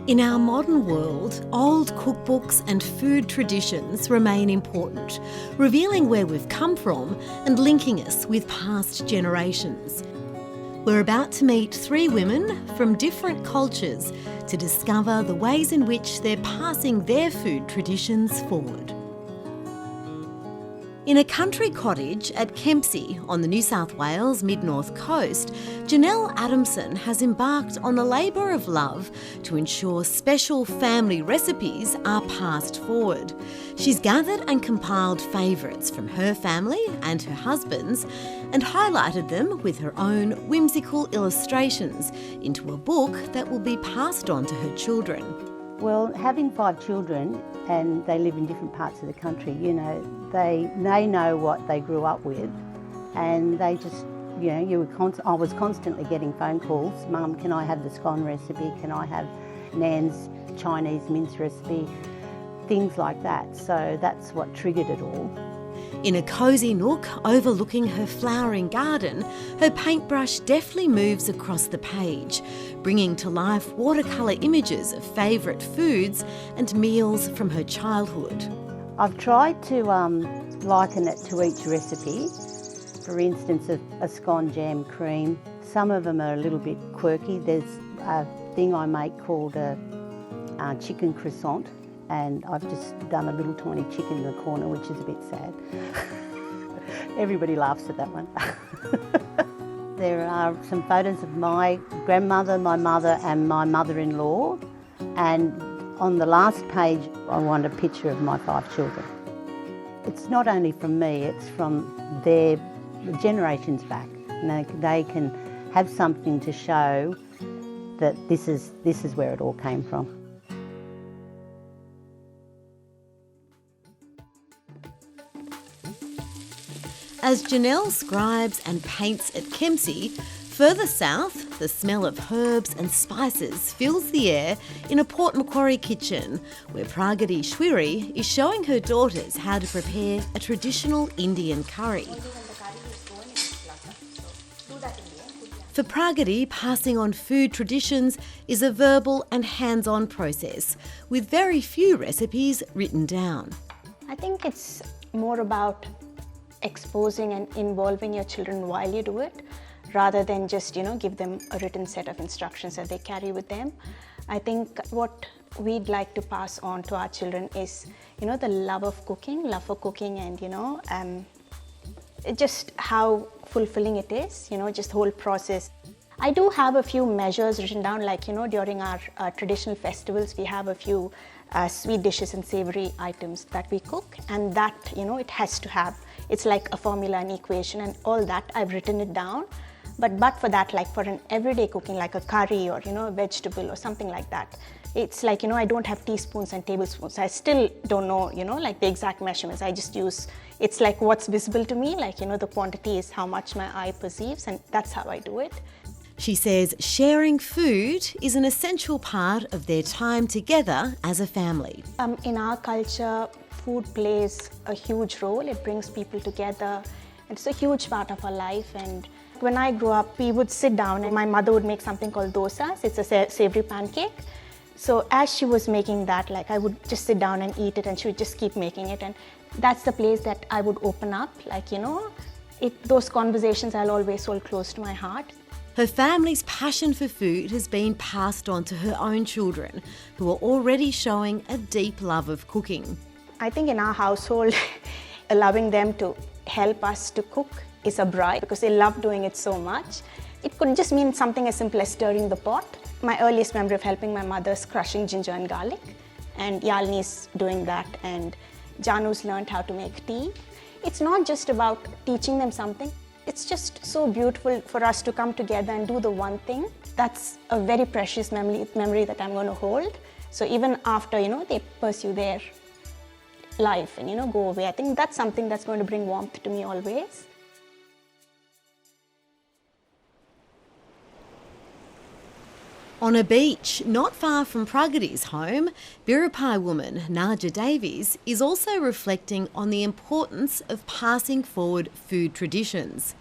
In our modern world, old cookbooks and food traditions remain important, revealing where we've come from and linking us with past generations. We're about to meet 3 women from different cultures to discover the ways in which they're passing their food traditions forward. In a country cottage at Kempsey on the New South Wales mid-north coast, Janelle Adamson has embarked on a labour of love to ensure special family recipes are passed forward. She's gathered and compiled favourites from her family and her husband's and highlighted them with her own whimsical illustrations into a book that will be passed on to her children. Well, having 5 children and they live in different parts of the country, they know what they grew up with, and they just, I was constantly getting phone calls. Mum, can I have the scone recipe? Can I have Nan's Chinese mince recipe? Things like that. So that's what triggered it all. In a cosy nook overlooking her flowering garden, her paintbrush deftly moves across the page, bringing to life watercolour images of favourite foods and meals from her childhood. I've tried to liken it to each recipe. For instance, a scone jam cream. Some of them are a little bit quirky. There's a thing I make called a chicken croissant, and I've just done a little tiny chicken in the corner, which is a bit sad. Everybody laughs at that one. There are some photos of my grandmother, my mother and my mother-in-law, and on the last page I want a picture of my 5 children. It's not only from me, it's from their generations back. And they can have something to show that this is where it all came from. As Janelle scribes and paints at Kempsey, further south, the smell of herbs and spices fills the air in a Port Macquarie kitchen, where Pragati Shwiri is showing her daughters how to prepare a traditional Indian curry. For Pragati, passing on food traditions is a verbal and hands-on process, with very few recipes written down. I think it's more about exposing and involving your children while you do it, rather than just, give them a written set of instructions that they carry with them. I think what we'd like to pass on to our children is, the love for cooking and, just how fulfilling it is, just the whole process. I do have a few measures written down, like, during our traditional festivals, we have a few sweet dishes and savoury items that we cook, and that, it has to have, it's like a formula, an equation, and all that, I've written it down. But for that, like for an everyday cooking, like a curry or, a vegetable or something like that, it's like, I don't have teaspoons and tablespoons. I still don't know, like the exact measurements. I just use, it's like what's visible to me, like, the quantity is how much my eye perceives, and that's how I do it. She says sharing food is an essential part of their time together as a family. In our culture, food plays a huge role. It brings people together. It's a huge part of our life. And when I grew up, we would sit down and my mother would make something called dosas. It's a savoury pancake. So as she was making that, like I would just sit down and eat it, and she would just keep making it. And that's the place that I would open up. Like, those conversations I'll always hold close to my heart. Her family's passion for food has been passed on to her own children, who are already showing a deep love of cooking. I think in our household, allowing them to help us to cook is a bribe, because they love doing it so much. It could just mean something as simple as stirring the pot. My earliest memory of helping my mother is crushing ginger and garlic, and Yalini's doing that, and Janu's learned how to make tea. It's not just about teaching them something. It's just so beautiful for us to come together and do the one thing. That's a very precious memory that I'm going to hold. So even after, they pursue their life and, go away, I think that's something that's going to bring warmth to me always. On a beach not far from Pragati's home, Biripi woman Naja Davies is also reflecting on the importance of passing forward food traditions.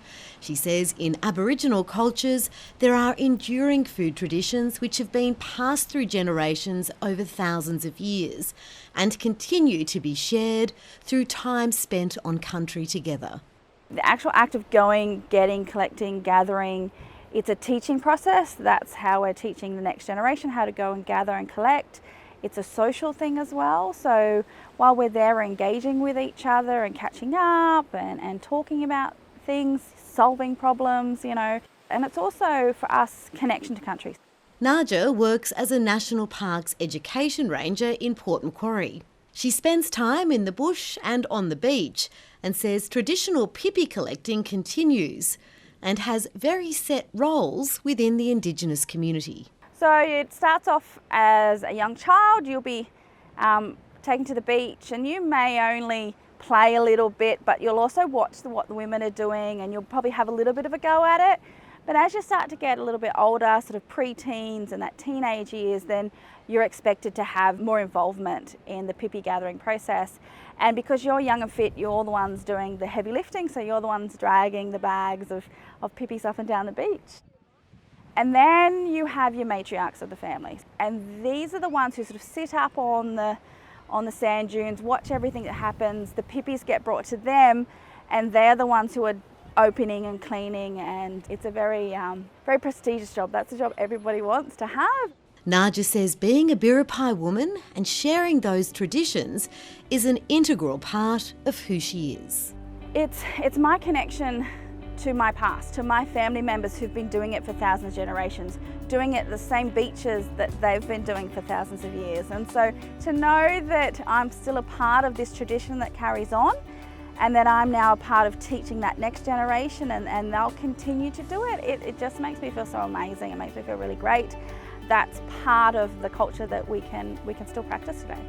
She says in Aboriginal cultures, there are enduring food traditions which have been passed through generations over thousands of years and continue to be shared through time spent on country together. The actual act of going, getting, collecting, gathering, it's a teaching process. That's how we're teaching the next generation how to go and gather and collect. It's a social thing as well. So while we're there engaging with each other and catching up and talking about things, solving problems, and it's also for us connection to country. Naja works as a National Parks education ranger in Port Macquarie. She spends time in the bush and on the beach and says traditional pipi collecting continues and has very set roles within the Indigenous community. So it starts off as a young child. You'll be taken to the beach and you may only play a little bit, but you'll also watch what the women are doing and you'll probably have a little bit of a go at it. But as you start to get a little bit older, sort of pre-teens and that teenage years, then you're expected to have more involvement in the pipi gathering process. And because you're young and fit, you're the ones doing the heavy lifting, so you're the ones dragging the bags of pipis up and down the beach. And then you have your matriarchs of the family. And these are the ones who sort of sit up on the sand dunes, watch everything that happens. The pipis get brought to them and they're the ones who are opening and cleaning, and it's a very prestigious job. That's a job everybody wants to have. Naja says being a Biripi woman and sharing those traditions is an integral part of who she is. It's my connection to my past, to my family members who've been doing it for thousands of generations, doing it at the same beaches that they've been doing for thousands of years. And so to know that I'm still a part of this tradition that carries on, and that I'm now a part of teaching that next generation and they'll continue to do it, it just makes me feel so amazing. It makes me feel really great. That's part of the culture that we can still practice today.